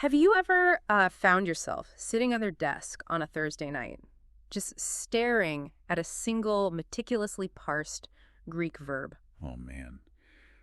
Have you ever found yourself sitting at your desk on a Thursday night, just staring at a single meticulously parsed Greek verb? Oh, man.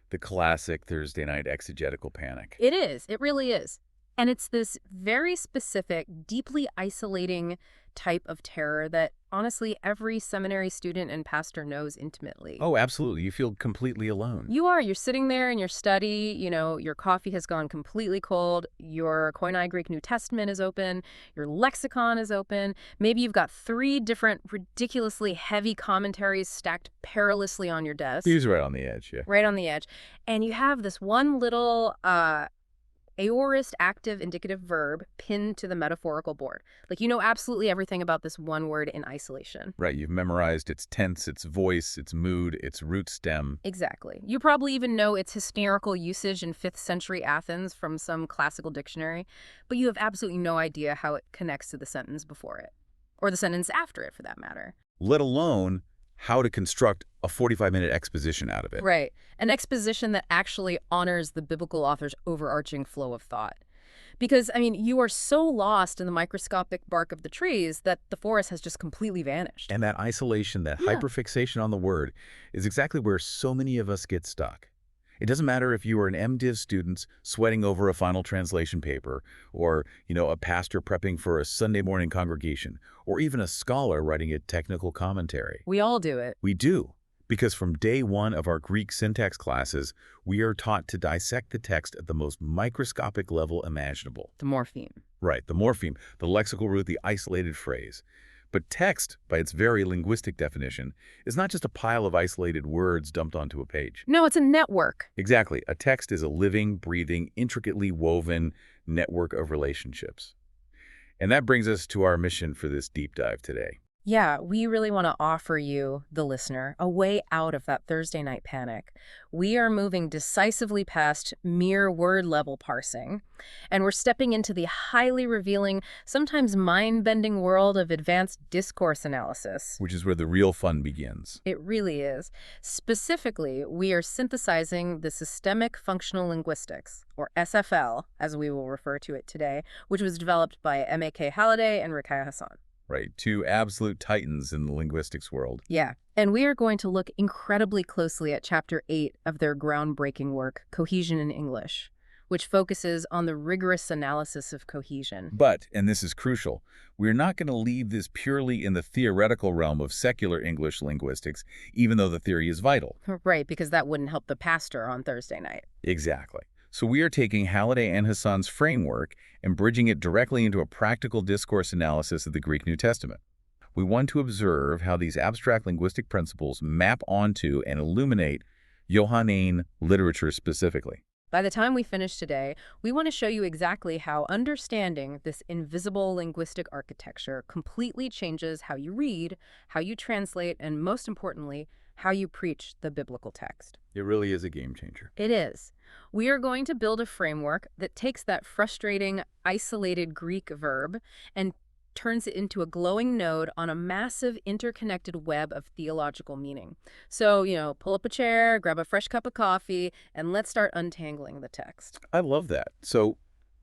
The classic Thursday night exegetical panic. It is. It really is. And it's this very specific, deeply isolating type of terror that, honestly, every seminary student and pastor knows intimately. Oh, absolutely. You feel completely alone. You're sitting there in your study, your coffee has gone completely cold, your Koine Greek New Testament is open, your lexicon is open, maybe you've got 3 different ridiculously heavy commentaries stacked perilously on your desk. He's right on the edge, yeah. Right on the edge. And you have this one little aorist active indicative verb pinned to the metaphorical board. Like, you know absolutely everything about this one word in isolation. Right, you've memorized its tense, its voice, its mood, its root stem. Exactly. You probably even know its hysterical usage in 5th century Athens from some classical dictionary, but you have absolutely no idea how it connects to the sentence before it, or the sentence after it, for that matter. Let alone how to construct a 45-minute exposition out of it. Right. An exposition that actually honors the biblical author's overarching flow of thought. Because, you are so lost in the microscopic bark of the trees that the forest has just completely vanished. And that isolation, that hyperfixation on the word, is exactly where so many of us get stuck. It doesn't matter if you are an MDiv student sweating over a final translation paper, or, a pastor prepping for a Sunday morning congregation, or even a scholar writing a technical commentary. We all do it. We do, because from day one of our Greek syntax classes, we are taught to dissect the text at the most microscopic level imaginable. The morpheme. Right, the morpheme, the lexical root, the isolated phrase. But text, by its very linguistic definition, is not just a pile of isolated words dumped onto a page. No, it's a network. Exactly. A text is a living, breathing, intricately woven network of relationships. And that brings us to our mission for this deep dive today. Yeah, we really want to offer you, the listener, a way out of that Thursday night panic. We are moving decisively past mere word-level parsing, and we're stepping into the highly revealing, sometimes mind-bending world of advanced discourse analysis. Which is where the real fun begins. It really is. Specifically, we are synthesizing the systemic functional linguistics, or SFL, as we will refer to it today, which was developed by M.A.K. Halliday and Hasan. Right, 2 absolute titans in the linguistics world. Yeah, and we are going to look incredibly closely at Chapter 8 of their groundbreaking work, Cohesion in English, which focuses on the rigorous analysis of cohesion. But, and this is crucial, we're not going to leave this purely in the theoretical realm of secular English linguistics, even though the theory is vital. Right, because that wouldn't help the pastor on Thursday night. Exactly. So we are taking Halliday and Hasan's framework and bridging it directly into a practical discourse analysis of the Greek New Testament. We want to observe how these abstract linguistic principles map onto and illuminate Johannine literature specifically. By the time we finish today, we want to show you exactly how understanding this invisible linguistic architecture completely changes how you read, how you translate, and most importantly, how you preach the biblical text. It really is a game changer. It is. We are going to build a framework that takes that frustrating, isolated Greek verb and turns it into a glowing node on a massive interconnected web of theological meaning. So, pull up a chair, grab a fresh cup of coffee, and let's start untangling the text. I love that. So,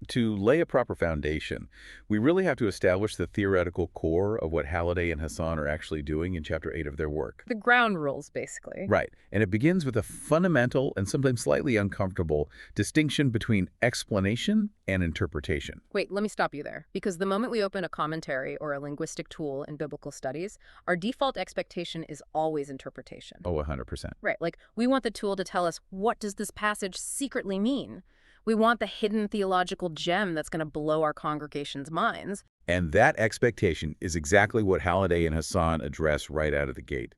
to lay a proper foundation, we really have to establish the theoretical core of what Halliday and Hasan are actually doing in Chapter 8 of their work. The ground rules, basically. Right. And it begins with a fundamental and sometimes slightly uncomfortable distinction between explanation and interpretation. Wait, let me stop you there. Because the moment we open a commentary or a linguistic tool in biblical studies, our default expectation is always interpretation. Oh, 100%. Right. Like, we want the tool to tell us, what does this passage secretly mean? We want the hidden theological gem that's going to blow our congregation's minds. And that expectation is exactly what Halliday and Hasan address right out of the gate.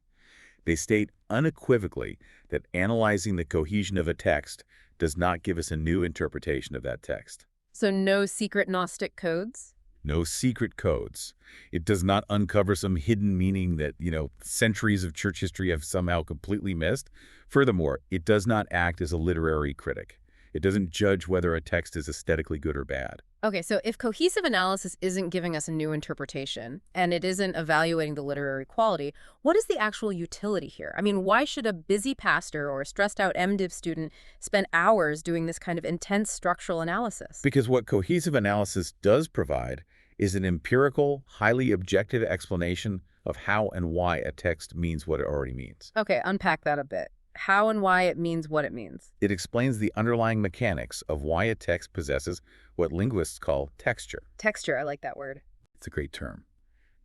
They state unequivocally that analyzing the cohesion of a text does not give us a new interpretation of that text. So no secret Gnostic codes? No secret codes. It does not uncover some hidden meaning that, centuries of church history have somehow completely missed. Furthermore, it does not act as a literary critic. It doesn't judge whether a text is aesthetically good or bad. Okay, so if cohesive analysis isn't giving us a new interpretation, and it isn't evaluating the literary quality, what is the actual utility here? I mean, why should a busy pastor or a stressed-out MDiv student spend hours doing this kind of intense structural analysis? Because what cohesive analysis does provide is an empirical, highly objective explanation of how and why a text means what it already means. Okay, unpack that a bit. How and why it means what it means. It explains the underlying mechanics of why a text possesses what linguists call texture. Texture, I like that word. It's a great term.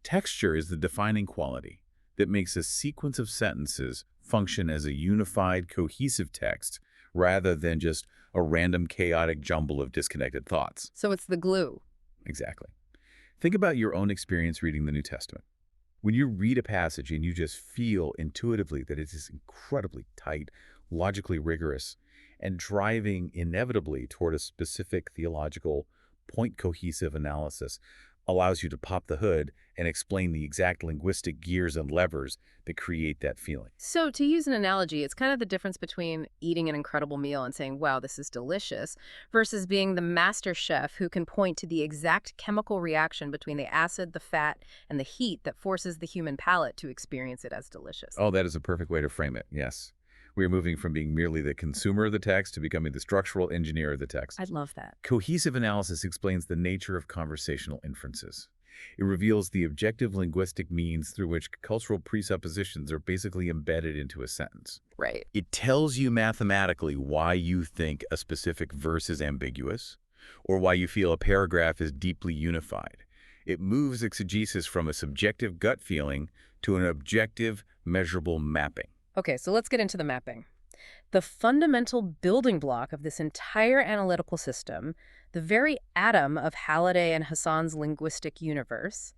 Texture is the defining quality that makes a sequence of sentences function as a unified, cohesive text rather than just a random, chaotic jumble of disconnected thoughts. So it's the glue. Exactly. Think about your own experience reading the New Testament. When you read a passage and you just feel intuitively that it is incredibly tight, logically rigorous, and driving inevitably toward a specific theological point-cohesive analysis allows you to pop the hood and explain the exact linguistic gears and levers that create that feeling. So to use an analogy, it's kind of the difference between eating an incredible meal and saying, wow, this is delicious, versus being the master chef who can point to the exact chemical reaction between the acid, the fat, and the heat that forces the human palate to experience it as delicious. Oh, that is a perfect way to frame it, yes. We are moving from being merely the consumer of the text to becoming the structural engineer of the text. I love that. Cohesive analysis explains the nature of conversational inferences. It reveals the objective linguistic means through which cultural presuppositions are basically embedded into a sentence. Right. It tells you mathematically why you think a specific verse is ambiguous, or why you feel a paragraph is deeply unified. It moves exegesis from a subjective gut feeling to an objective, measurable mapping. Okay, so let's get into the mapping. The fundamental building block of this entire analytical system, the very atom of Halliday and Hasan's linguistic universe,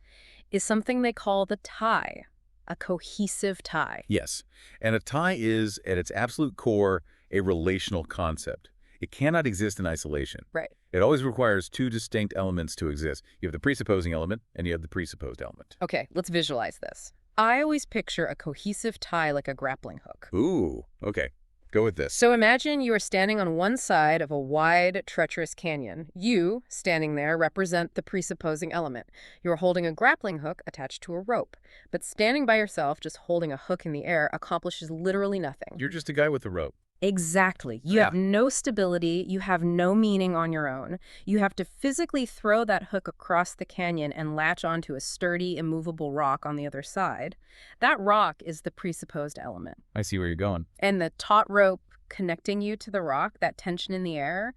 is something they call the tie, a cohesive tie. Yes, and a tie is, at its absolute core, a relational concept. It cannot exist in isolation. Right. It always requires two distinct elements to exist. You have the presupposing element, and you have the presupposed element. Okay, let's visualize this. I always picture a cohesive tie like a grappling hook. Ooh, okay. Go with this. So imagine you are standing on one side of a wide, treacherous canyon. You, standing there, represent the presupposing element. You're holding a grappling hook attached to a rope. But standing by yourself, just holding a hook in the air, accomplishes literally nothing. You're just a guy with a rope. Exactly. You have no stability. You have no meaning on your own. You have to physically throw that hook across the canyon and latch onto a sturdy, immovable rock on the other side. That rock is the presupposed element. I see where you're going. And the taut rope connecting you to the rock, that tension in the air,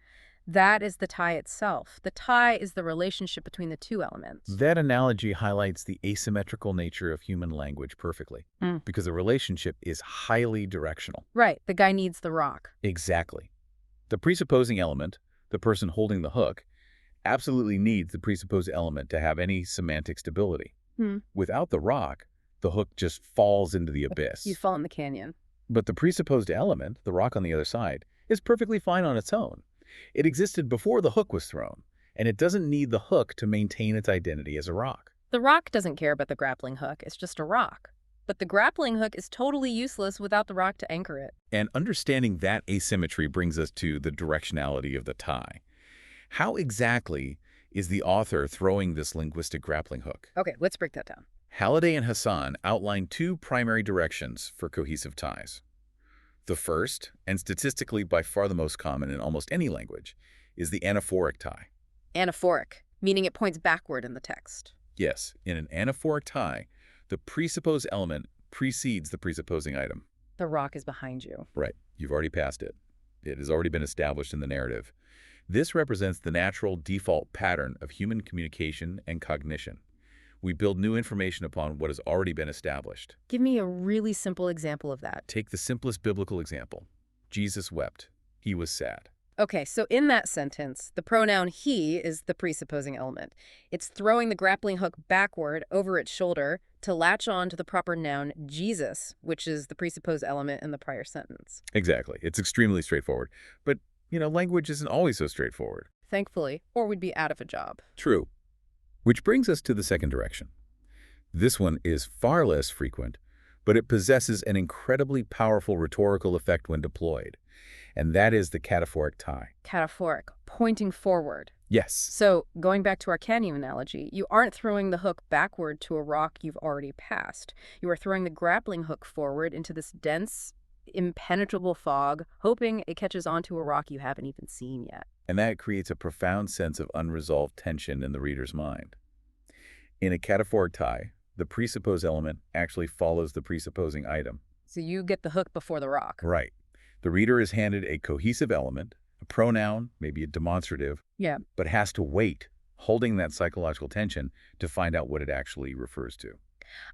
that is the tie itself. The tie is the relationship between the two elements. That analogy highlights the asymmetrical nature of human language perfectly, because the relationship is highly directional. Right. The guy needs the rock. Exactly. The presupposing element, the person holding the hook, absolutely needs the presupposed element to have any semantic stability. Without the rock, the hook just falls into the abyss. You fall in the canyon. But the presupposed element, the rock on the other side, is perfectly fine on its own. It existed before the hook was thrown, and it doesn't need the hook to maintain its identity as a rock. The rock doesn't care about the grappling hook. It's just a rock. But the grappling hook is totally useless without the rock to anchor it. And understanding that asymmetry brings us to the directionality of the tie. How exactly is the author throwing this linguistic grappling hook? Okay, let's break that down. Halliday and Hasan outline two primary directions for cohesive ties. The first, and statistically by far the most common in almost any language, is the anaphoric tie. Anaphoric, meaning it points backward in the text. Yes, in an anaphoric tie, the presupposed element precedes the presupposing item. The rock is behind you. Right. You've already passed it. It has already been established in the narrative. This represents the natural default pattern of human communication and cognition. We build new information upon what has already been established. Give me a really simple example of that. Take the simplest biblical example. Jesus wept. He was sad. Okay, so in that sentence, the pronoun he is the presupposing element. It's throwing the grappling hook backward over its shoulder to latch on to the proper noun Jesus, which is the presupposed element in the prior sentence. Exactly. It's extremely straightforward. But, language isn't always so straightforward. Thankfully, or we'd be out of a job. True. Which brings us to the second direction. This one is far less frequent, but it possesses an incredibly powerful rhetorical effect when deployed. and that is the cataphoric tie. Cataphoric, pointing forward. Yes. So, going back to our canyon analogy, you aren't throwing the hook backward to a rock you've already passed. You are throwing the grappling hook forward into this dense, impenetrable fog, hoping it catches onto a rock you haven't even seen yet. And that creates a profound sense of unresolved tension in the reader's mind. In a cataphoric tie, the presupposed element actually follows the presupposing item. So you get the hook before the rock. Right. The reader is handed a cohesive element, a pronoun, maybe a demonstrative, Yeah. but has to wait, holding that psychological tension to find out what it actually refers to.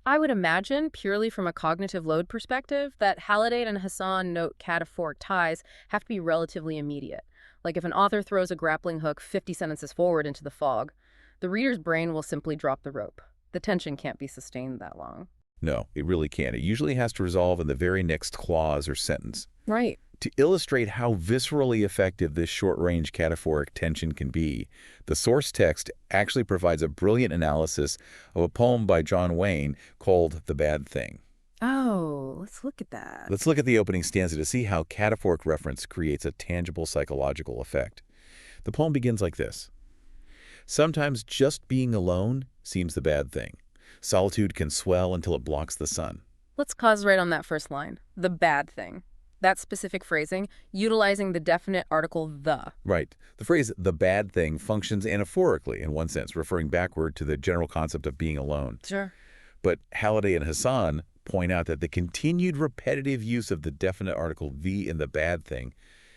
I would imagine, purely from a cognitive load perspective, that Halliday and Hasan note cataphoric ties have to be relatively immediate. Like if an author throws a grappling hook 50 sentences forward into the fog, the reader's brain will simply drop the rope. The tension can't be sustained that long. No, it really can't. It usually has to resolve in the very next clause or sentence. Right. To illustrate how viscerally effective this short-range cataphoric tension can be, the source text actually provides a brilliant analysis of a poem by John Wayne called The Bad Thing. Oh, let's look at that. Let's look at the opening stanza to see how cataphoric reference creates a tangible psychological effect. The poem begins like this. Sometimes just being alone seems the bad thing. Solitude can swell until it blocks the sun. Let's pause right on that first line. The bad thing. That specific phrasing, utilizing the definite article the. Right. The phrase the bad thing functions anaphorically in one sense, referring backward to the general concept of being alone. Sure. But Halliday and Hasan point out that the continued repetitive use of the definite article the in the bad thing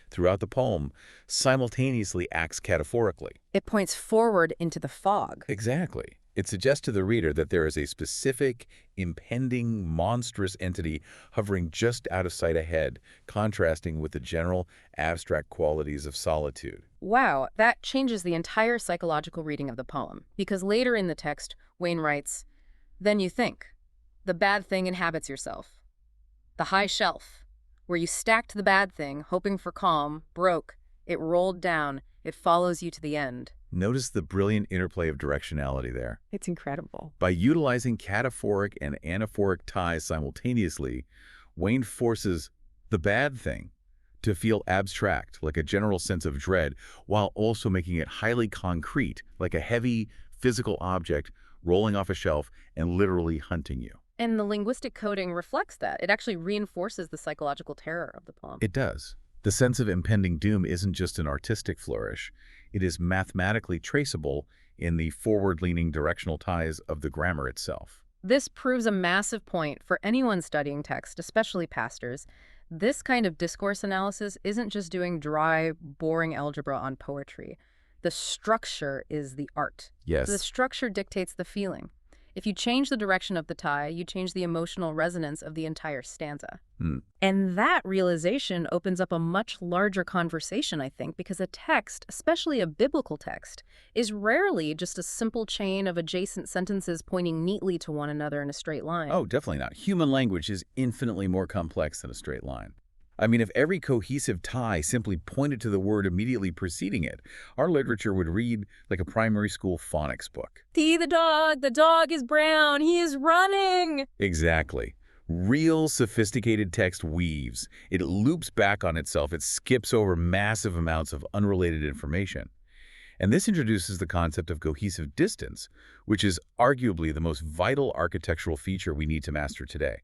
throughout the poem simultaneously acts cataphorically. It points forward into the fog. Exactly. It suggests to the reader that there is a specific, impending, monstrous entity hovering just out of sight ahead, contrasting with the general, abstract qualities of solitude. Wow, that changes the entire psychological reading of the poem. Because later in the text, Wayne writes, "Then you think, the bad thing inhabits yourself. The high shelf, where you stacked the bad thing, hoping for calm, broke, it rolled down, it follows you to the end." Notice the brilliant interplay of directionality there. It's incredible. By utilizing cataphoric and anaphoric ties simultaneously, Wayne forces the bad thing to feel abstract, like a general sense of dread, while also making it highly concrete, like a heavy, physical object rolling off a shelf and literally hunting you. And the linguistic coding reflects that. It actually reinforces the psychological terror of the poem. It does. The sense of impending doom isn't just an artistic flourish. It is mathematically traceable in the forward-leaning directional ties of the grammar itself. This proves a massive point for anyone studying text, especially pastors. This kind of discourse analysis isn't just doing dry, boring algebra on poetry. The structure is the art. Yes. The structure dictates the feeling. If you change the direction of the tie, you change the emotional resonance of the entire stanza. And that realization opens up a much larger conversation, I think, because a text, especially a biblical text, is rarely just a simple chain of adjacent sentences pointing neatly to one another in a straight line. Oh, definitely not. Human language is infinitely more complex than a straight line. I mean, if every cohesive tie simply pointed to the word immediately preceding it, our literature would read like a primary school phonics book. See the dog is brown, he is running. Exactly. Real sophisticated text weaves. It loops back on itself. It skips over massive amounts of unrelated information. And this introduces the concept of cohesive distance, which is arguably the most vital architectural feature we need to master today.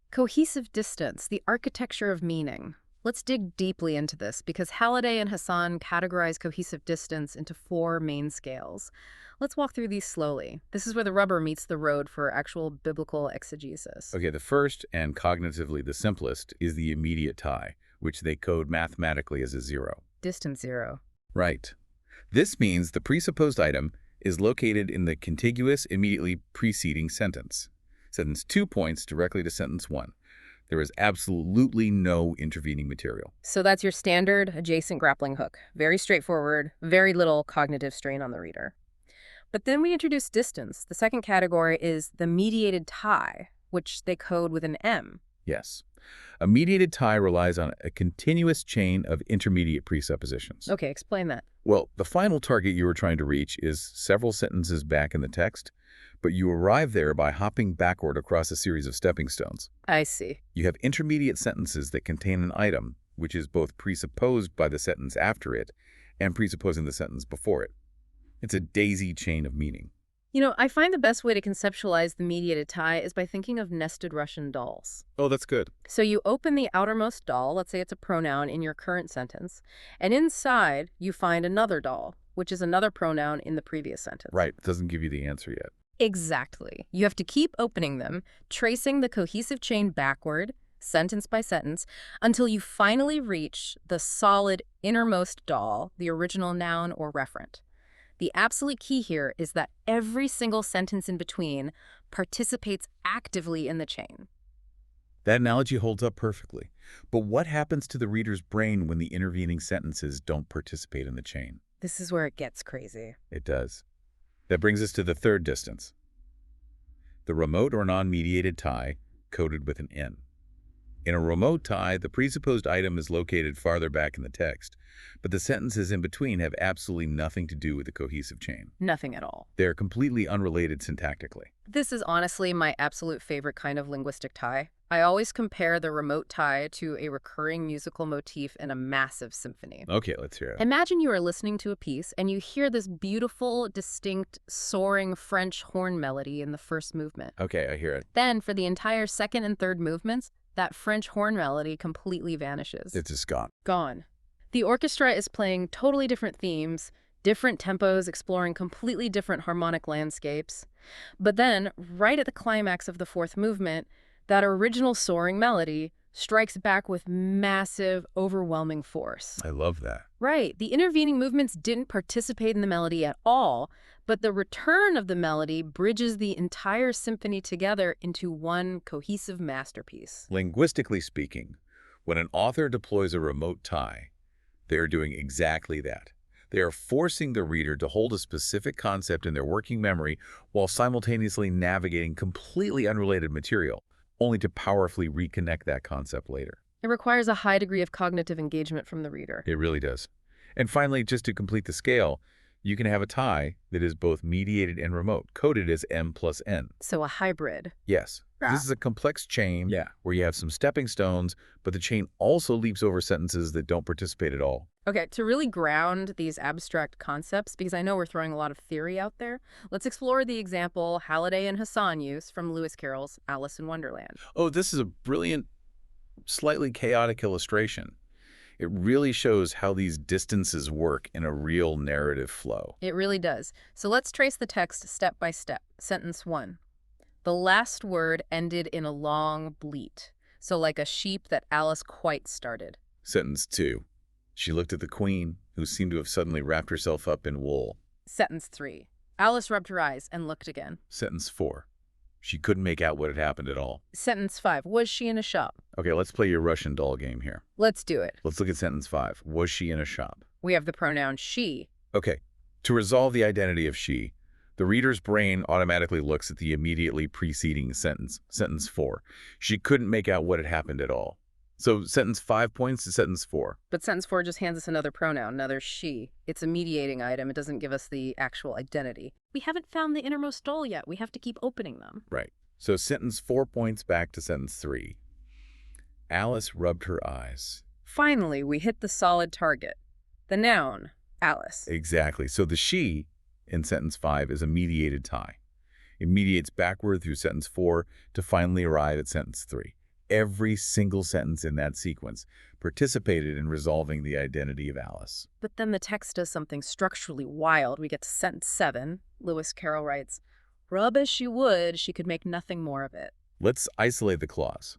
Cohesive distance, the architecture of meaning. Let's dig deeply into this because Halliday and Hasan categorize cohesive distance into 4 main scales. Let's walk through these slowly. This is where the rubber meets the road for actual biblical exegesis. Okay, the first and cognitively the simplest is the immediate tie, which they code mathematically as a 0. Distance 0. Right. This means the presupposed item is located in the contiguous immediately preceding sentence. Sentence 2 points directly to sentence 1. There is absolutely no intervening material. So that's your standard adjacent grappling hook. Very straightforward, very little cognitive strain on the reader. But then we introduce distance. The second category is the mediated tie, which they code with an M. Yes. A mediated tie relies on a continuous chain of intermediate presuppositions. Okay, explain that. Well, the final target you were trying to reach is several sentences back in the text, but you arrive there by hopping backward across a series of stepping stones. I see. You have intermediate sentences that contain an item, which is both presupposed by the sentence after it and presupposing the sentence before it. It's a daisy chain of meaning. I find the best way to conceptualize the mediated tie is by thinking of nested Russian dolls. Oh, that's good. So you open the outermost doll, let's say it's a pronoun in your current sentence, and inside you find another doll, which is another pronoun in the previous sentence. Right. Doesn't give you the answer yet. Exactly. You have to keep opening them, tracing the cohesive chain backward, sentence by sentence, until you finally reach the solid innermost doll, the original noun or referent. The absolute key here is that every single sentence in between participates actively in the chain. That analogy holds up perfectly. But what happens to the reader's brain when the intervening sentences don't participate in the chain? This is where it gets crazy. It does. That brings us to the third distance. The remote or non-mediated tie coded with an N. In a remote tie, the presupposed item is located farther back in the text, but the sentences in between have absolutely nothing to do with the cohesive chain. Nothing at all. They're completely unrelated syntactically. This is honestly my absolute favorite kind of linguistic tie. I always compare the remote tie to a recurring musical motif in a massive symphony. Okay, let's hear it. Imagine you are listening to a piece and you hear this beautiful, distinct, soaring French horn melody in the first movement. Okay, I hear it. Then, for the entire second and third movements, that French horn melody completely vanishes. It's just gone. Gone. The orchestra is playing totally different themes, different tempos, exploring completely different harmonic landscapes. But then, right at the climax of the fourth movement, that original soaring melody strikes back with massive, overwhelming force. I love that. Right. The intervening movements didn't participate in the melody at all, but the return of the melody bridges the entire symphony together into one cohesive masterpiece. Linguistically speaking, when an author deploys a remote tie, they are doing exactly that. They are forcing the reader to hold a specific concept in their working memory while simultaneously navigating completely unrelated material, only to powerfully reconnect that concept later. It requires a high degree of cognitive engagement from the reader. It really does. And finally, just to complete the scale, you can have a tie that is both mediated and remote, coded as M plus N. So a hybrid. Yes. This is a complex chain where you have some stepping stones, but the chain also leaps over sentences that don't participate at all. Okay, to really ground these abstract concepts, because I know we're throwing a lot of theory out there, let's explore the example Halliday and Hasan use from Lewis Carroll's Alice in Wonderland. Oh, this is a brilliant, slightly chaotic illustration. It really shows how these distances work in a real narrative flow. It really does. So let's trace the text step by step. Sentence 1. The last word ended in a long bleat, so like a sheep that Alice quite started. Sentence 2. She looked at the queen, who seemed to have suddenly wrapped herself up in wool. Sentence 3. Alice rubbed her eyes and looked again. Sentence 4. She couldn't make out what had happened at all. Sentence 5. Was she in a shop? Okay, let's play your Russian doll game here. Let's do it. Let's look at sentence 5. Was she in a shop? We have the pronoun she. Okay, to resolve the identity of she, the reader's brain automatically looks at the immediately preceding sentence, sentence 4. She couldn't make out what had happened at all. So sentence 5 points to sentence 4. But sentence 4 just hands us another pronoun, another she. It's a mediating item. It doesn't give us the actual identity. We haven't found the innermost doll yet. We have to keep opening them. Right. So sentence 4 points back to sentence 3. Alice rubbed her eyes. Finally, we hit the solid target. The noun, Alice. Exactly. So the she in sentence 5 is a mediated tie. It mediates backward through sentence 4 to finally arrive at sentence 3. Every single sentence in that sequence participated in resolving the identity of Alice. But then the text does something structurally wild. We get to sentence 7. Lewis Carroll writes, rub as she would, she could make nothing more of it. Let's isolate the clause.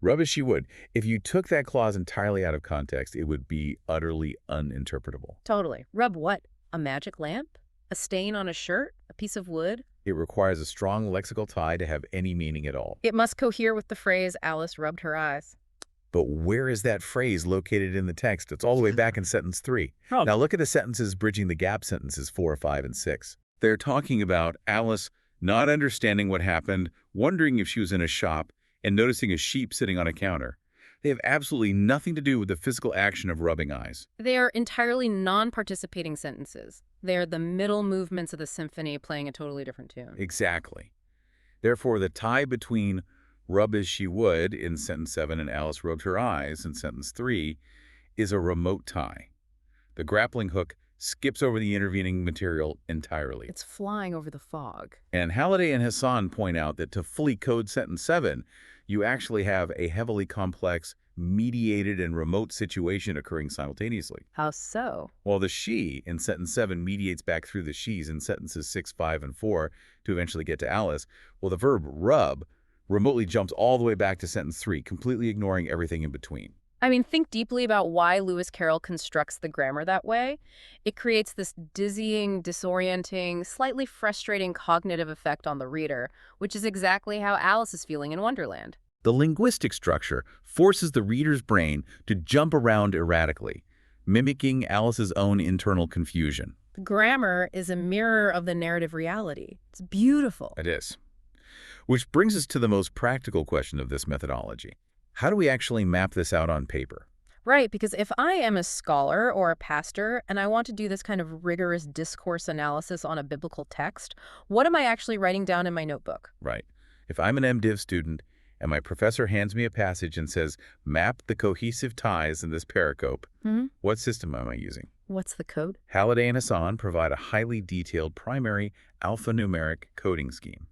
Rub as she would. If you took that clause entirely out of context, it would be utterly uninterpretable. Totally. Rub what? A magic lamp? A stain on a shirt? A piece of wood? It requires a strong lexical tie to have any meaning at all. It must cohere with the phrase, Alice rubbed her eyes. But where is that phrase located in the text? It's all the way back in sentence 3. Oh. Now look at the sentences bridging the gap sentences 4, 5, and 6. They're talking about Alice not understanding what happened, wondering if she was in a shop, and noticing a sheep sitting on a counter. They have absolutely nothing to do with the physical action of rubbing eyes. They are entirely non-participating sentences. They are the middle movements of the symphony playing a totally different tune. Exactly. Therefore, the tie between rub as she would in sentence 7 and Alice rubbed her eyes in sentence 3 is a remote tie. The grappling hook skips over the intervening material entirely. It's flying over the fog. And Halliday and Hasan point out that to fully code sentence 7, you actually have a heavily complex, mediated and remote situation occurring simultaneously. How so? While the she in sentence 7 mediates back through the she's in sentences 6, 5, and 4 to eventually get to Alice, well, the verb rub remotely jumps all the way back to sentence 3, completely ignoring everything in between. I mean, think deeply about why Lewis Carroll constructs the grammar that way. It creates this dizzying, disorienting, slightly frustrating cognitive effect on the reader, which is exactly how Alice is feeling in Wonderland. The linguistic structure forces the reader's brain to jump around erratically, mimicking Alice's own internal confusion. The grammar is a mirror of the narrative reality. It's beautiful. It is. Which brings us to the most practical question of this methodology. How do we actually map this out on paper? Right, because if I am a scholar or a pastor and I want to do this kind of rigorous discourse analysis on a biblical text, what am I actually writing down in my notebook? Right. If I'm an MDiv student and my professor hands me a passage and says, map the cohesive ties in this pericope, what system am I using? What's the code? Halliday and Hasan provide a highly detailed primary alphanumeric coding scheme.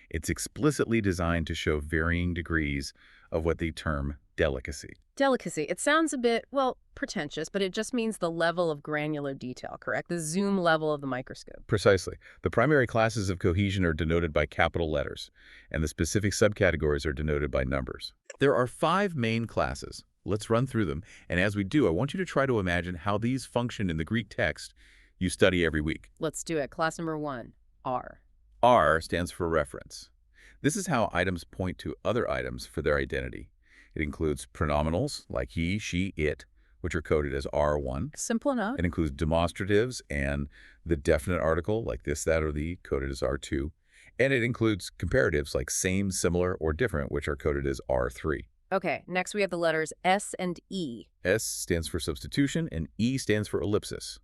It's explicitly designed to show varying degrees of what they term delicacy. Delicacy. It sounds a bit, well, pretentious, but it just means the level of granular detail, correct? The zoom level of the microscope. Precisely. The primary classes of cohesion are denoted by capital letters, and the specific subcategories are denoted by numbers. There are 5 main classes. Let's run through them, and as we do, I want you to try to imagine how these function in the Greek text you study every week. Let's do it. Class number 1, R. R stands for reference. This is how items point to other items for their identity. It includes pronominals like he, she, it, which are coded as R1. Simple enough. It includes demonstratives and the definite article like this, that, or the, coded as R2. And it includes comparatives like same, similar, or different, which are coded as R3. Okay, next we have the letters S and E. S stands for substitution and E stands for ellipsis.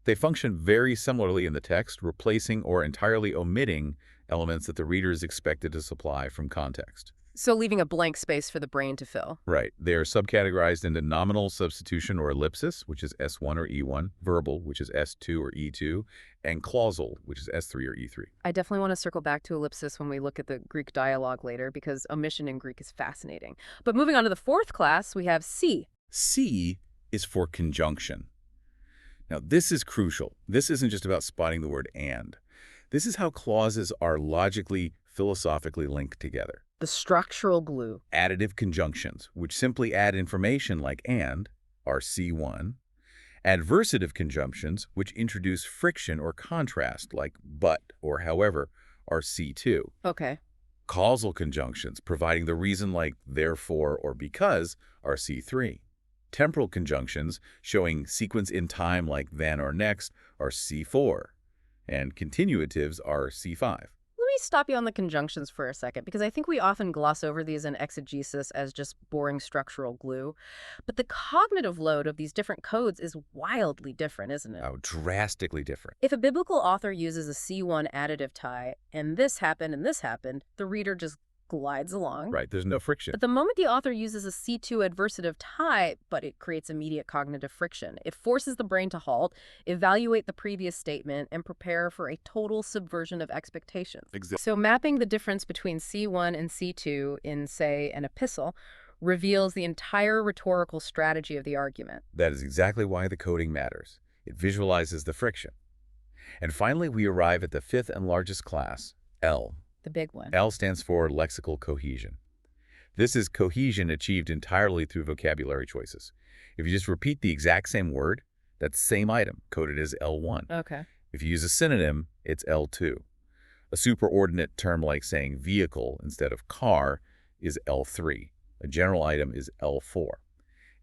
They function very similarly in the text, replacing or entirely omitting elements that the reader is expected to supply from context. So leaving a blank space for the brain to fill. Right. They are subcategorized into nominal substitution or ellipsis, which is S1 or E1, verbal, which is S2 or E2, and clausal, which is S3 or E3. I definitely want to circle back to ellipsis when we look at the Greek dialogue later, because omission in Greek is fascinating. But moving on to the 4th class, we have C. C is for conjunction. Now, this is crucial. This isn't just about spotting the word and. This is how clauses are logically, philosophically linked together. The structural glue. Additive conjunctions, which simply add information like and, are C1. Adversative conjunctions, which introduce friction or contrast like but or however, are C2. Okay. Causal conjunctions, providing the reason like therefore or because, are C3. Temporal conjunctions, showing sequence in time like then or next, are C4. And continuatives are C5. Let me stop you on the conjunctions for a second, because I think we often gloss over these in exegesis as just boring structural glue. But the cognitive load of these different codes is wildly different, isn't it? Oh, drastically different. If a biblical author uses a C1 additive tie, and this happened, the reader just glides along. Right, there's no friction. But the moment the author uses a C2 adversative tie, but it creates immediate cognitive friction. It forces the brain to halt, evaluate the previous statement, and prepare for a total subversion of expectations. Exactly. So mapping the difference between C1 and C2 in, say, an epistle reveals the entire rhetorical strategy of the argument. That is exactly why the coding matters. It visualizes the friction. And finally, we arrive at the 5th and largest class, L. The big one. L stands for lexical cohesion. This is cohesion achieved entirely through vocabulary choices. If you just repeat the exact same word, that's the same item, coded as L1. Okay. If you use a synonym, it's L2. A superordinate term like saying vehicle instead of car is L3. A general item is L4.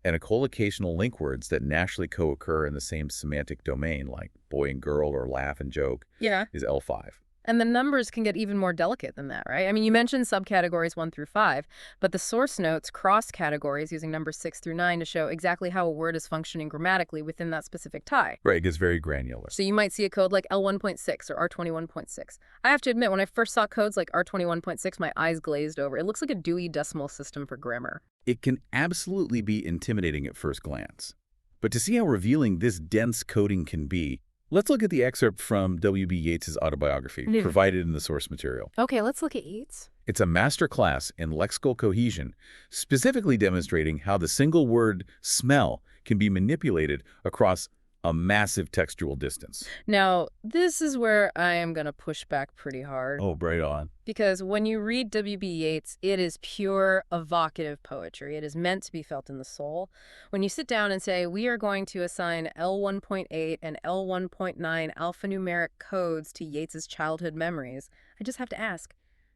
And a collocational link words that naturally co-occur in the same semantic domain, like boy and girl or laugh and joke, is L5. And the numbers can get even more delicate than that, right? I mean, you mentioned subcategories 1 through 5, but the source notes cross categories using numbers 6 through 9 to show exactly how a word is functioning grammatically within that specific tie. Right, it gets very granular. So you might see a code like L1.6 or R21.6. I have to admit, when I first saw codes like R21.6, my eyes glazed over. It looks like a Dewey Decimal System for grammar. It can absolutely be intimidating at first glance. But to see how revealing this dense coding can be, let's look at the excerpt from W.B. Yeats's autobiography, provided in the source material. Okay, let's look at Yeats. It's a master class in lexical cohesion, specifically demonstrating how the single word smell can be manipulated across a massive textual distance. Now, this is where I am going to push back pretty hard. Oh, right on. Because when you read W.B. Yeats, it is pure evocative poetry. It is meant to be felt in the soul. When you sit down and say, we are going to assign L1.8 and L1.9 alphanumeric codes to Yeats's childhood memories, I just have to ask,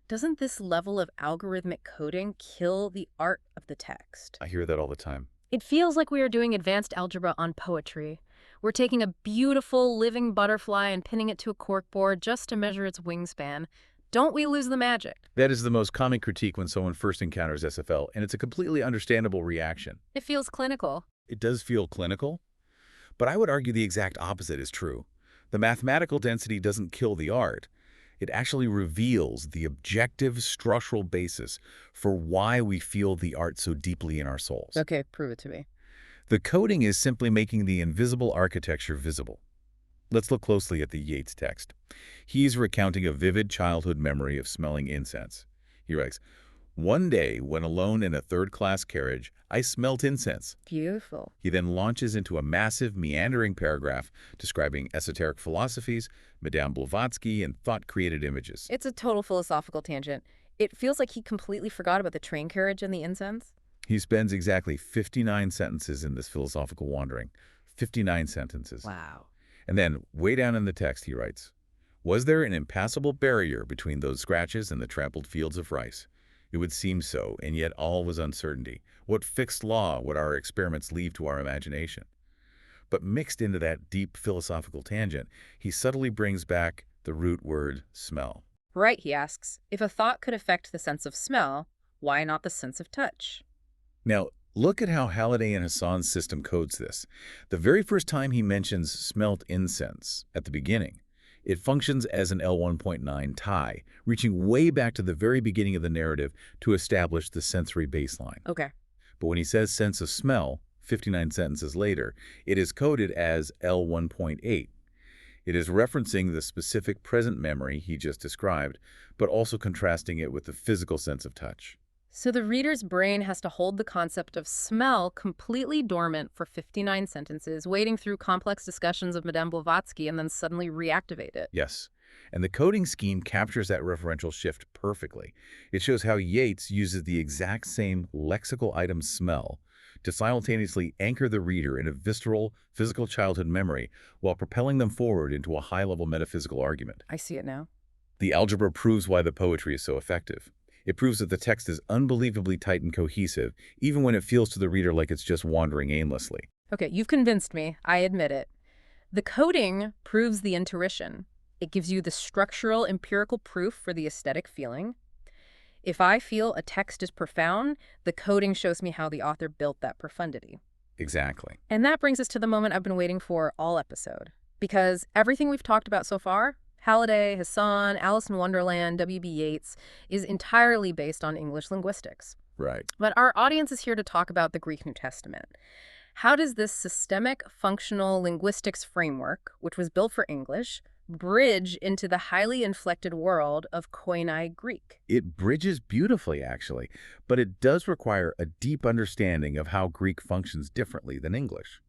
doesn't this level of algorithmic coding kill the art of the text? I hear that all the time. It feels like we are doing advanced algebra on poetry. We're taking a beautiful living butterfly and pinning it to a corkboard just to measure its wingspan. Don't we lose the magic? That is the most common critique when someone first encounters SFL, and it's a completely understandable reaction. It feels clinical. It does feel clinical, but I would argue the exact opposite is true. The mathematical density doesn't kill the art. It actually reveals the objective structural basis for why we feel the art so deeply in our souls. Okay, prove it to me. The coding is simply making the invisible architecture visible. Let's look closely at the Yeats text. He's recounting a vivid childhood memory of smelling incense. He writes, "One day, when alone in a third-class carriage, I smelt incense." Beautiful. He then launches into a massive, meandering paragraph describing esoteric philosophies, Madame Blavatsky, and thought-created images. It's a total philosophical tangent. It feels like he completely forgot about the train carriage and the incense. He spends exactly 59 sentences in this philosophical wandering. 59 sentences. Wow. And then, way down in the text, he writes, "Was there an impassable barrier between those scratches and the trampled fields of rice? It would seem so, and yet all was uncertainty. What fixed law would our experiments leave to our imagination?" But mixed into that deep philosophical tangent, he subtly brings back the root word smell. Right, he asks. If a thought could affect the sense of smell, why not the sense of touch? Now, look at how Halliday and Hasan's system codes this. The very first time he mentions smelt incense at the beginning, it functions as an L1.9 tie, reaching way back to the very beginning of the narrative to establish the sensory baseline. Okay. But when he says sense of smell, 59 sentences later, it is coded as L1.8. It is referencing the specific present memory he just described, but also contrasting it with the physical sense of touch. So the reader's brain has to hold the concept of smell completely dormant for 59 sentences, wading through complex discussions of Madame Blavatsky, and then suddenly reactivate it. Yes, and the coding scheme captures that referential shift perfectly. It shows how Yeats uses the exact same lexical item smell to simultaneously anchor the reader in a visceral, physical childhood memory while propelling them forward into a high-level metaphysical argument. I see it now. The algebra proves why the poetry is so effective. It proves that the text is unbelievably tight and cohesive, even when it feels to the reader like it's just wandering aimlessly. Okay, you've convinced me. I admit it. The coding proves the intuition. It gives you the structural, empirical proof for the aesthetic feeling. If I feel a text is profound, the coding shows me how the author built that profundity. Exactly. And that brings us to the moment I've been waiting for all episode. Because everything we've talked about so far, Halliday, Hasan, Alice in Wonderland, W.B. Yeats, is entirely based on English linguistics. Right. But our audience is here to talk about the Greek New Testament. How does this systemic functional linguistics framework, which was built for English, bridge into the highly inflected world of Koine Greek? It bridges beautifully, actually, but it does require a deep understanding of how Greek functions differently than English.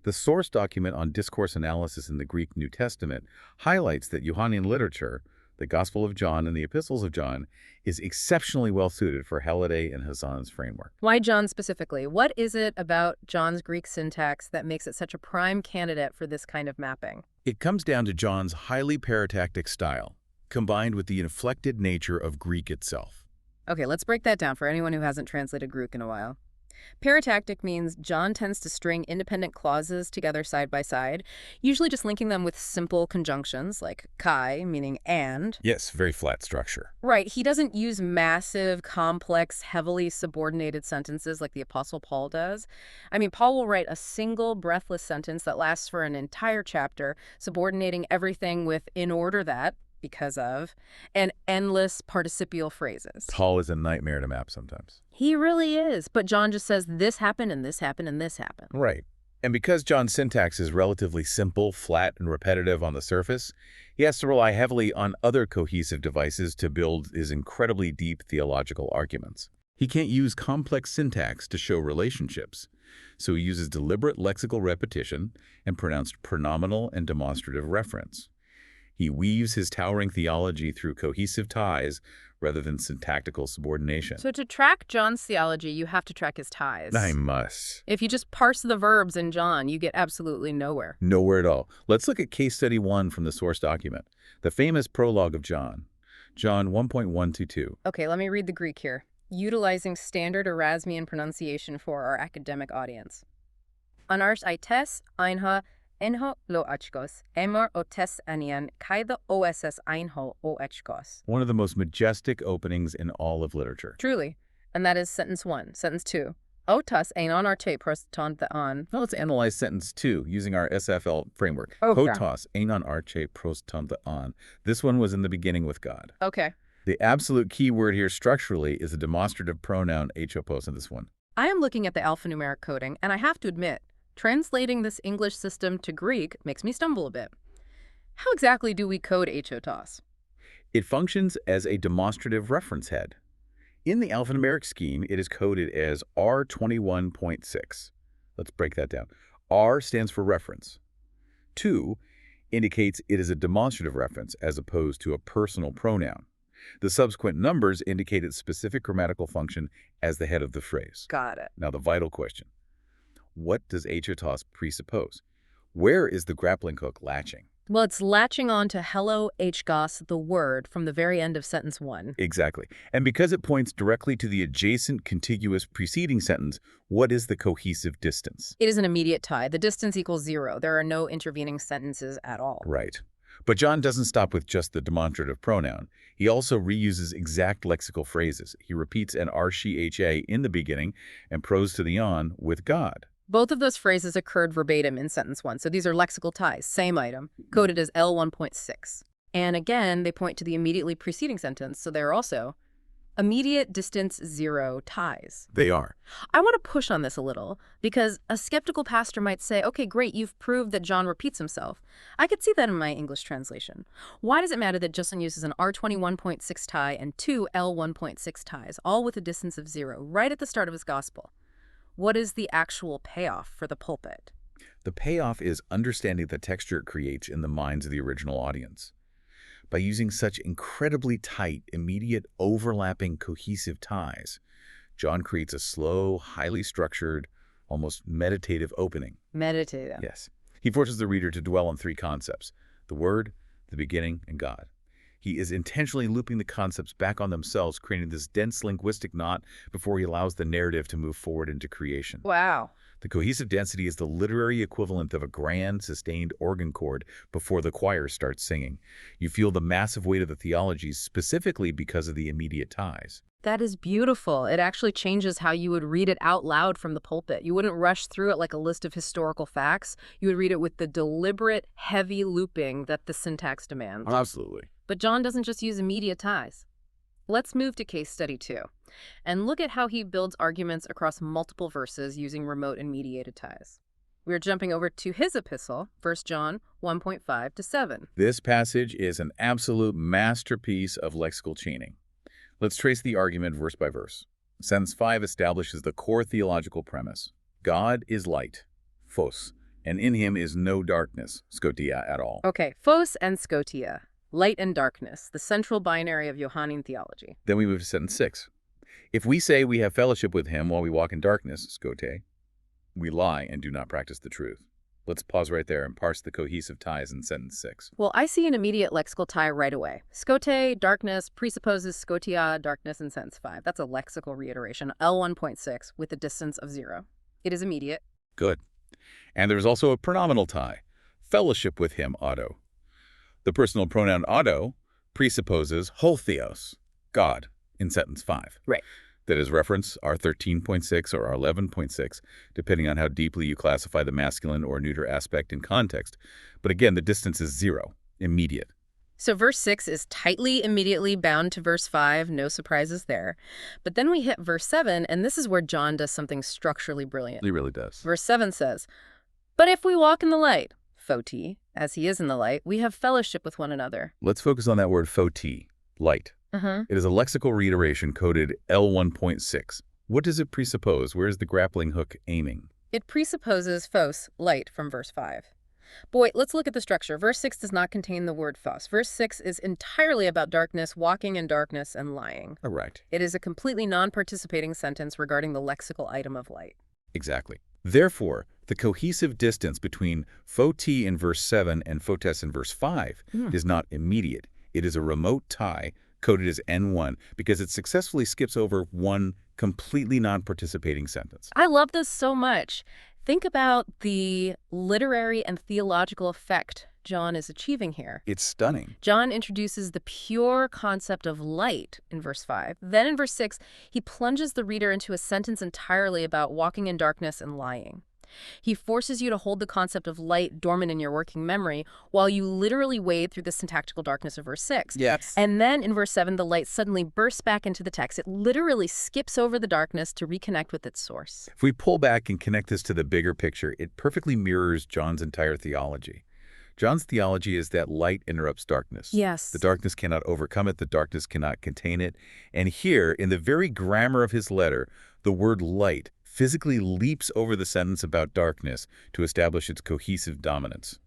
The source document on discourse analysis in the Greek New Testament highlights that Johannine literature, the Gospel of John and the Epistles of John, is exceptionally well-suited for Halliday and Hasan's framework. Why John specifically? What is it about John's Greek syntax that makes it such a prime candidate for this kind of mapping? It comes down to John's highly paratactic style, combined with the inflected nature of Greek itself. Okay, let's break that down for anyone who hasn't translated Greek in a while. Paratactic means John tends to string independent clauses together side by side, usually just linking them with simple conjunctions like kai, meaning and. Yes, very flat structure. Right, he doesn't use massive, complex, heavily subordinated sentences like the Apostle Paul does. I mean, Paul will write a single breathless sentence that lasts for an entire chapter, subordinating everything with in order that, because of, and endless participial phrases. Paul is a nightmare to map sometimes. He really is, but John just says this happened and this happened and this happened. Right. And because John's syntax is relatively simple, flat, and repetitive on the surface, he has to rely heavily on other cohesive devices to build his incredibly deep theological arguments. He can't use complex syntax to show relationships, so he uses deliberate lexical repetition and pronounced pronominal and demonstrative reference. He weaves his towering theology through cohesive ties rather than syntactical subordination. So to track John's theology, you have to track his ties. I must. If you just parse the verbs in John, you get absolutely nowhere. Nowhere at all. Let's look at case study 1 from the source document, the famous prologue of John, John 1.122. Okay, let me read the Greek here, utilizing standard Erasmian pronunciation for our academic audience. Anars aites einha enho lo achkos, emor otes anian kaida oss einho o achkos. One of the most majestic openings in all of literature. Truly. And that is sentence 1. Sentence 2. Otas einon arte proston theon. Now let's analyze sentence 2 using our SFL framework. Okay. Hotos einon arche proston theon. This one was in the beginning with God. Okay. The absolute key word here structurally is the demonstrative pronoun hopos in this one. I am looking at the alphanumeric coding, and I have to admit, translating this English system to Greek makes me stumble a bit. How exactly do we code hotos? It functions as a demonstrative reference head. In the alphanumeric scheme, it is coded as R21.6. Let's break that down. R stands for reference. 2 indicates it is a demonstrative reference as opposed to a personal pronoun. The subsequent numbers indicate its specific grammatical function as the head of the phrase. Got it. Now the vital question. What does hotos presuppose? Where is the grappling hook latching? Well, it's latching on to hello hgos, the word, from the very end of sentence 1. Exactly. And because it points directly to the adjacent contiguous preceding sentence, what is the cohesive distance? It is an immediate tie. The distance equals 0. There are no intervening sentences at all. Right. But John doesn't stop with just the demonstrative pronoun. He also reuses exact lexical phrases. He repeats an RCHA in the beginning and pros to the on with God. Both of those phrases occurred verbatim in sentence 1, so these are lexical ties, same item, coded as L1.6. And again, they point to the immediately preceding sentence, so they're also immediate distance 0 ties. They are. I want to push on this a little, because a skeptical pastor might say, okay, great, you've proved that John repeats himself. I could see that in my English translation. Why does it matter that Justin uses an R21.6 tie and 2 L1.6 ties, all with a distance of 0, right at the start of his gospel? What is the actual payoff for the pulpit? The payoff is understanding the texture it creates in the minds of the original audience. By using such incredibly tight, immediate, overlapping, cohesive ties, John creates a slow, highly structured, almost meditative opening. Meditative. Yes. He forces the reader to dwell on 3 concepts: the Word, the beginning, and God. He is intentionally looping the concepts back on themselves, creating this dense linguistic knot before he allows the narrative to move forward into creation. Wow. The cohesive density is the literary equivalent of a grand, sustained organ chord before the choir starts singing. You feel the massive weight of the theology specifically because of the immediate ties. That is beautiful. It actually changes how you would read it out loud from the pulpit. You wouldn't rush through it like a list of historical facts. You would read it with the deliberate, heavy looping that the syntax demands. Absolutely. But John doesn't just use immediate ties. Let's move to case study 2 and look at how he builds arguments across multiple verses using remote and mediated ties. We're jumping over to his epistle, 1 John 1.5 to 7. This passage is an absolute masterpiece of lexical chaining. Let's trace the argument verse by verse. Sentence 5 establishes the core theological premise. God is light, phos, and in him is no darkness, scotia, at all. Okay, phos and scotia. Light and darkness, the central binary of Johannine theology. Then we move to sentence 6. If we say we have fellowship with him while we walk in darkness, scote, we lie and do not practice the truth. Let's pause right there and parse the cohesive ties in sentence 6. Well, I see an immediate lexical tie right away. Scote, darkness, presupposes scotia, darkness in sentence 5. That's a lexical reiteration, L1.6, with a distance of 0. It is immediate. Good. And there's also a pronominal tie, fellowship with him, Otto. The personal pronoun Otto presupposes ho theos, God, in sentence 5. Right. That is reference R13.6 or R11.6, depending on how deeply you classify the masculine or neuter aspect in context. But again, the distance is 0, immediate. So verse 6 is tightly immediately bound to verse 5, no surprises there. But then we hit verse 7, and this is where John does something structurally brilliant. He really does. Verse 7 says, "But if we walk in the light, photi, as he is in the light, we have fellowship with one another." Let's focus on that word photi, light. It is a lexical reiteration coded L1.6. What does it presuppose? Where is the grappling hook aiming? It presupposes phos, light, from verse 5. Boy, let's look at the structure. Verse 6 does not contain the word phos. Verse 6 is entirely about darkness, walking in darkness, and lying. All right. It is a completely non-participating sentence regarding the lexical item of light. Exactly. Therefore, the cohesive distance between photi in verse 7 and photes in verse 5 is not immediate. It is a remote tie coded as N1 because it successfully skips over one completely non-participating sentence. I love this so much. Think about the literary and theological effect John is achieving here. It's stunning. John introduces the pure concept of light in verse 5. Then in verse 6, he plunges the reader into a sentence entirely about walking in darkness and lying. He forces you to hold the concept of light dormant in your working memory while you literally wade through the syntactical darkness of verse 6. Yes. And then in verse 7, the light suddenly bursts back into the text. It literally skips over the darkness to reconnect with its source. If we pull back and connect this to the bigger picture, it perfectly mirrors John's entire theology. John's theology is that light interrupts darkness. Yes. The darkness cannot overcome it. The darkness cannot contain it. And here, in the very grammar of his letter, the word light physically leaps over the sentence about darkness to establish its cohesive dominance.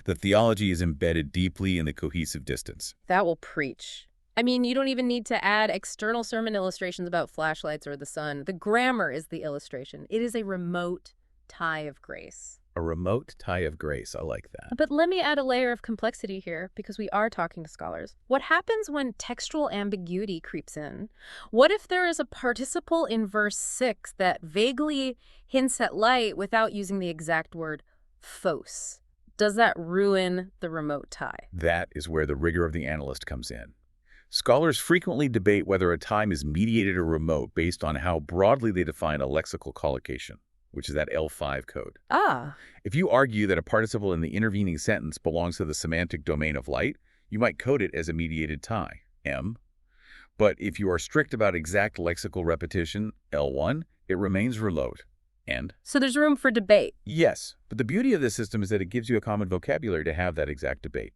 The theology is embedded deeply in the cohesive distance. That will preach. I mean, you don't even need to add external sermon illustrations about flashlights or the sun. The grammar is the illustration. It is a remote tie of grace. A remote tie of grace. I like that. But let me add a layer of complexity here, because we are talking to scholars. What happens when textual ambiguity creeps in? What if there is a participle in verse 6 that vaguely hints at light without using the exact word phos? Does that ruin the remote tie? That is where the rigor of the analyst comes in. Scholars frequently debate whether a tie is mediated or remote based on how broadly they define a lexical collocation, which is that L5 code. If you argue that a participle in the intervening sentence belongs to the semantic domain of light, you might code it as a mediated tie, M. But if you are strict about exact lexical repetition, L1, it remains remote, N. So there's room for debate. Yes, but the beauty of this system is that it gives you a common vocabulary to have that exact debate.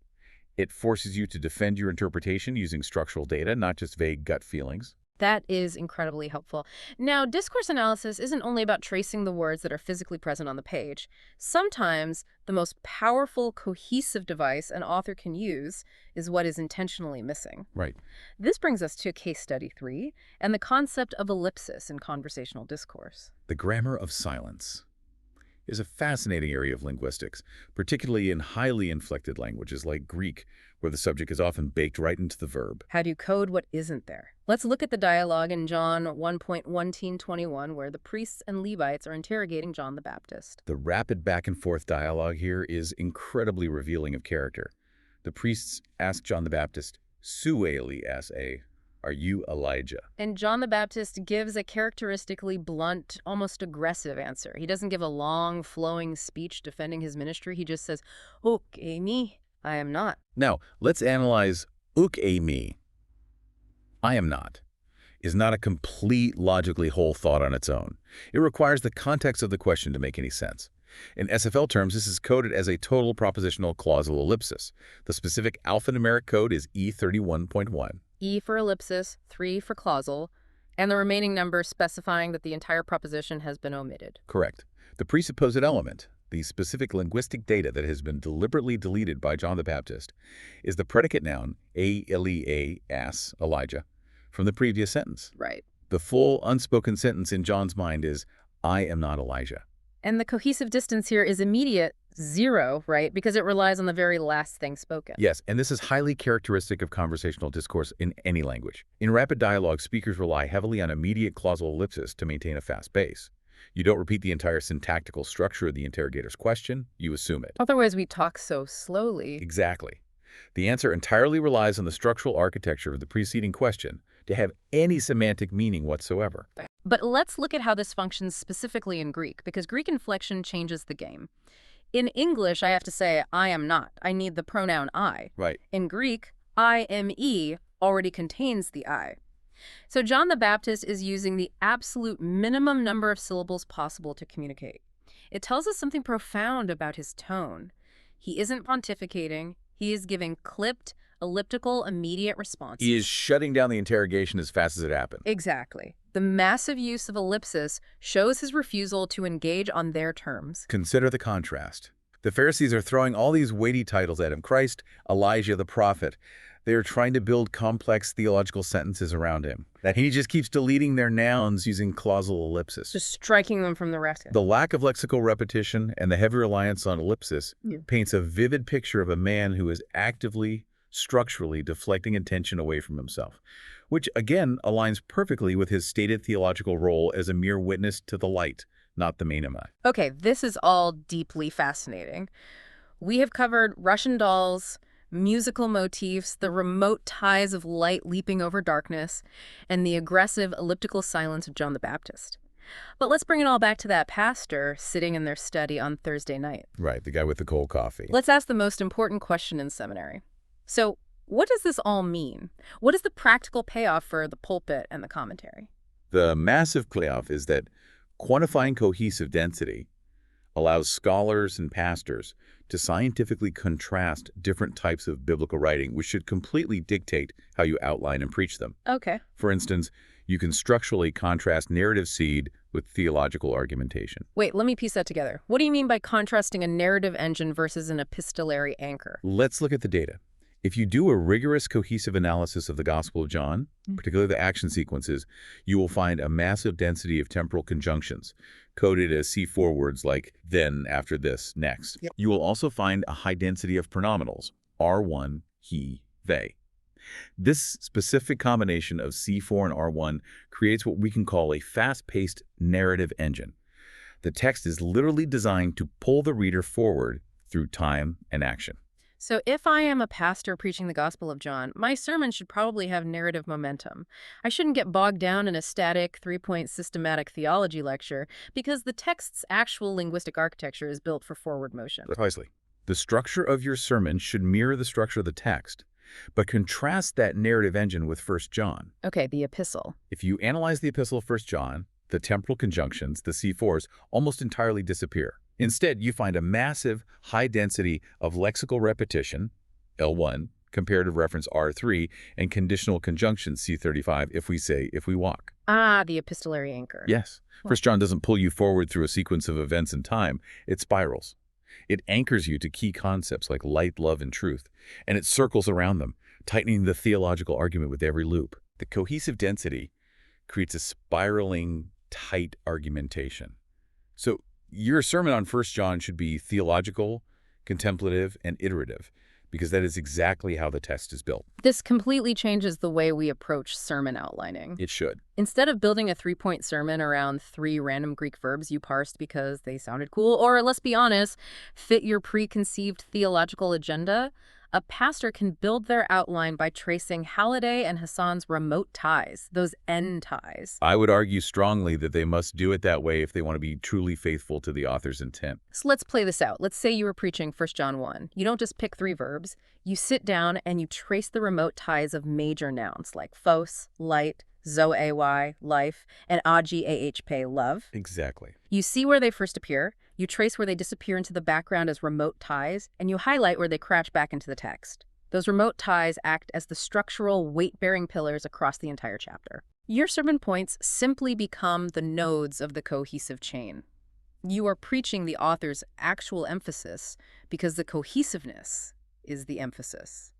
It forces you to defend your interpretation using structural data, not just vague gut feelings. That is incredibly helpful. Now, discourse analysis isn't only about tracing the words that are physically present on the page. Sometimes the most powerful, cohesive device an author can use is what is intentionally missing. Right. This brings us to case study 3 and the concept of ellipsis in conversational discourse. The grammar of silence is a fascinating area of linguistics, particularly in highly inflected languages like Greek, where the subject is often baked right into the verb. How do you code what isn't there? Let's look at the dialogue in John 1.1921, where the priests and Levites are interrogating John the Baptist. The rapid back-and-forth dialogue here is incredibly revealing of character. The priests ask John the Baptist, "Sue Eli S.A., are you Elijah?" And John the Baptist gives a characteristically blunt, almost aggressive answer. He doesn't give a long, flowing speech defending his ministry. He just says, "Okay, me, I am not." Now, let's analyze me. I am not is not a complete, logically whole thought on its own. It requires the context of the question to make any sense. In SFL terms, this is coded as a total propositional clausal ellipsis. The specific alphanumeric code is E31.1. E for ellipsis, 3 for clausal, and the remaining number specifying that the entire proposition has been omitted. Correct. The presupposed element, the specific linguistic data that has been deliberately deleted by John the Baptist, is the predicate noun Elias, Elijah, from the previous sentence. Right. The full unspoken sentence in John's mind is, I am not Elijah. And the cohesive distance here is immediate, Zero, right? Because it relies on the very last thing spoken. Yes, and this is highly characteristic of conversational discourse in any language. In rapid dialogue, speakers rely heavily on immediate clausal ellipsis to maintain a fast pace. You don't repeat the entire syntactical structure of the interrogator's question, you assume it. Otherwise, we talk so slowly. Exactly. The answer entirely relies on the structural architecture of the preceding question to have any semantic meaning whatsoever. But let's look at how this functions specifically in Greek, because Greek inflection changes the game. In English, I have to say, I am not. I need the pronoun I. Right. In Greek, I am E already contains the I. So John the Baptist is using the absolute minimum number of syllables possible to communicate. It tells us something profound about his tone. He isn't pontificating. He is giving clipped, elliptical, immediate responses. He is shutting down the interrogation as fast as it happened. Exactly. The massive use of ellipsis shows his refusal to engage on their terms. Consider the contrast. The Pharisees are throwing all these weighty titles at him: Christ, Elijah, the prophet. They are trying to build complex theological sentences around him. That he just keeps deleting their nouns using clausal ellipsis. Just striking them from the rest. The lack of lexical repetition and the heavy reliance on ellipsis paints a vivid picture of a man who is actively, structurally deflecting attention away from himself, which again aligns perfectly with his stated theological role as a mere witness to the light, not the main event. Okay, this is all deeply fascinating. We have covered Russian dolls, musical motifs, the remote ties of light leaping over darkness, and the aggressive elliptical silence of John the Baptist. But let's bring it all back to that pastor sitting in their study on Thursday night. Right, the guy with the cold coffee. Let's ask the most important question in seminary. So, what does this all mean? What is the practical payoff for the pulpit and the commentary? The massive payoff is that quantifying cohesive density allows scholars and pastors to scientifically contrast different types of biblical writing, which should completely dictate how you outline and preach them. Okay. For instance, you can structurally contrast narrative seed with theological argumentation. Wait, let me piece that together. What do you mean by contrasting a narrative engine versus an epistolary anchor? Let's look at the data. If you do a rigorous cohesive analysis of the Gospel of John, particularly the action sequences, you will find a massive density of temporal conjunctions, coded as C4 words like then, after this, next. Yep. You will also find a high density of pronominals, R1, he, they. This specific combination of C4 and R1 creates what we can call a fast-paced narrative engine. The text is literally designed to pull the reader forward through time and action. So if I am a pastor preaching the Gospel of John, my sermon should probably have narrative momentum. I shouldn't get bogged down in a static, three-point systematic theology lecture because the text's actual linguistic architecture is built for forward motion. Precisely. The structure of your sermon should mirror the structure of the text, but contrast that narrative engine with 1 John. Okay, the epistle. If you analyze the epistle of 1 John, the temporal conjunctions, the C4s, almost entirely disappear. Instead, you find a massive high density of lexical repetition, L1, comparative reference R3, and conditional conjunction C35 if we say, if we walk. Ah, the epistolary anchor. Yes. 1 John doesn't pull you forward through a sequence of events in time. It spirals. It anchors you to key concepts like light, love, and truth, and it circles around them, tightening the theological argument with every loop. The cohesive density creates a spiraling, tight argumentation. So your sermon on 1 John should be theological, contemplative, and iterative, because that is exactly how the text is built. This completely changes the way we approach sermon outlining. It should. Instead of building a three-point sermon around 3 random Greek verbs you parsed because they sounded cool, or let's be honest, fit your preconceived theological agenda, a pastor can build their outline by tracing Halliday and Hasan's remote ties, those N ties. I would argue strongly that they must do it that way if they want to be truly faithful to the author's intent. So let's play this out. Let's say you were preaching 1 John 1. You don't just pick 3 verbs. You sit down and you trace the remote ties of major nouns like phos, light, zoe, life, and agahp, love. Exactly. You see where they first appear, you trace where they disappear into the background as remote ties, and you highlight where they crouch back into the text. Those remote ties act as the structural, weight-bearing pillars across the entire chapter. Your sermon points simply become the nodes of the cohesive chain. You are preaching the author's actual emphasis because the cohesiveness is the emphasis.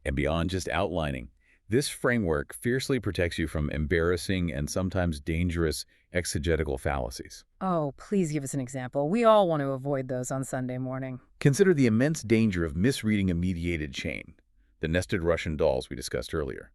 And beyond just outlining, This framework fiercely protects you from embarrassing and sometimes dangerous exegetical fallacies. Oh, please give us an example. We all want to avoid those on Sunday morning. Consider the immense danger of misreading a mediated chain, the nested Russian dolls we discussed earlier.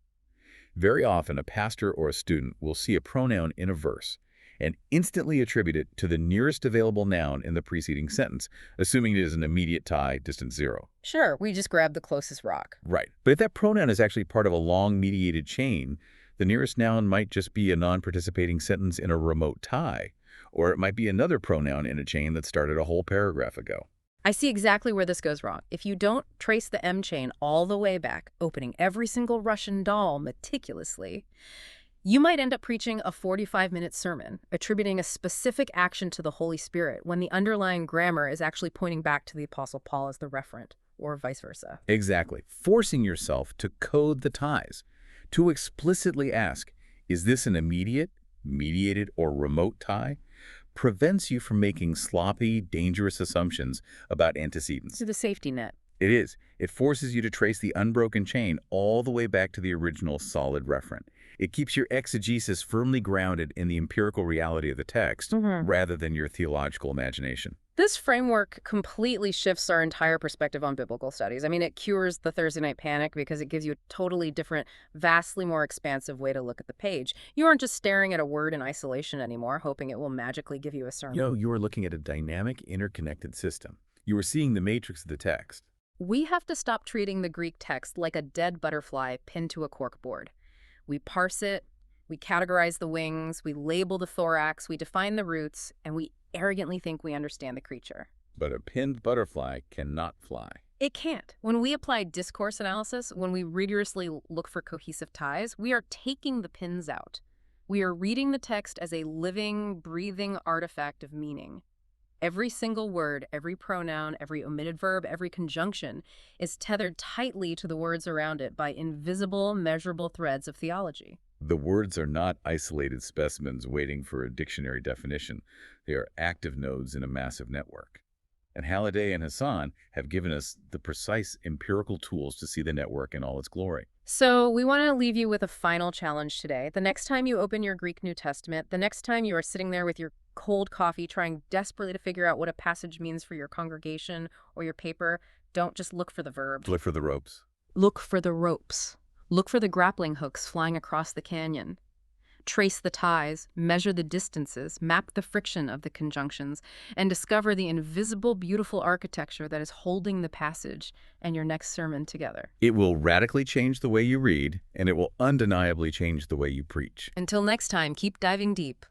Very often, a pastor or a student will see a pronoun in a verse and instantly attribute it to the nearest available noun in the preceding sentence, assuming it is an immediate tie, distance zero. Sure, we just grab the closest rock. Right. But if that pronoun is actually part of a long mediated chain, the nearest noun might just be a non-participating sentence in a remote tie, or it might be another pronoun in a chain that started a whole paragraph ago. I see exactly where this goes wrong. If you don't trace the M chain all the way back, opening every single Russian doll meticulously, you might end up preaching a 45-minute sermon, attributing a specific action to the Holy Spirit when the underlying grammar is actually pointing back to the Apostle Paul as the referent, or vice versa. Exactly. Forcing yourself to code the ties, to explicitly ask, is this an immediate, mediated, or remote tie, prevents you from making sloppy, dangerous assumptions about antecedents. To the safety net. It is. It forces you to trace the unbroken chain all the way back to the original solid referent. It keeps your exegesis firmly grounded in the empirical reality of the text rather than your theological imagination. This framework completely shifts our entire perspective on biblical studies. I mean, it cures the Thursday night panic because it gives you a totally different, vastly more expansive way to look at the page. You aren't just staring at a word in isolation anymore, hoping it will magically give you a sermon. You are looking at a dynamic, interconnected system. You are seeing the matrix of the text. We have to stop treating the Greek text like a dead butterfly pinned to a corkboard. We parse it, we categorize the wings, we label the thorax, we define the roots, and we arrogantly think we understand the creature. But a pinned butterfly cannot fly. It can't. When we apply discourse analysis, when we rigorously look for cohesive ties, we are taking the pins out. We are reading the text as a living, breathing artifact of meaning. Every single word, every pronoun, every omitted verb, every conjunction is tethered tightly to the words around it by invisible, measurable threads of theology. The words are not isolated specimens waiting for a dictionary definition. They are active nodes in a massive network. And Halliday and Hasan have given us the precise empirical tools to see the network in all its glory. So we want to leave you with a final challenge today. The next time you open your Greek New Testament, the next time you are sitting there with your cold coffee trying desperately to figure out what a passage means for your congregation or your paper, don't just look for the verb. Look for the ropes. Look for the ropes. Look for the grappling hooks flying across the canyon. Trace the ties, measure the distances, map the friction of the conjunctions, and discover the invisible, beautiful architecture that is holding the passage and your next sermon together. It will radically change the way you read, and it will undeniably change the way you preach. Until next time, keep diving deep.